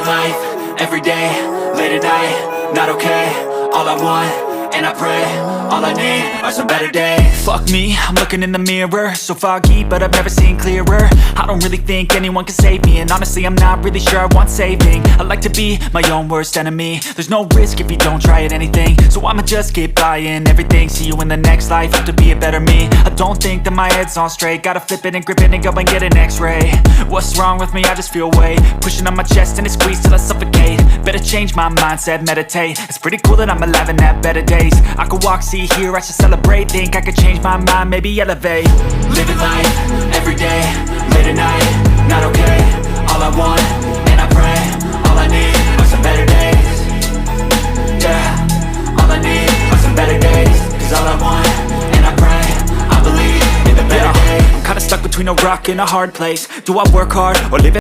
life, every day, late at night, not okay. All I want, and I pray, all I need are some better days. Fuck me, I'm looking in the mirror, so foggy, but I've never seen clearer. I don't really think anyone can save me, and honestly I'm not really sure I want saving. I like to be my own worst enemy. There's no risk if you don't try at anything, so I'ma just keep buying everything. See you in the next life, have to be a better me. I don't think that my head's on straight, gotta flip it and grip it and go and get an x-ray. What's wrong with me? I just feel weight pushing on my chest and it squeezes till I suffocate. Better change my mindset, meditate. It's pretty cool that I'm alive and have better days. I could walk, see, hear, I should celebrate. Think I could change my mind, maybe elevate. Living life, every day, late at night, not okay. All I want, and I pray, all I need are some better days. Yeah, all I need are some better days. Cause all I want, and I pray, I believe in the better days. I'm kinda stuck between a rock and a hard place. Do I work hard, or live it?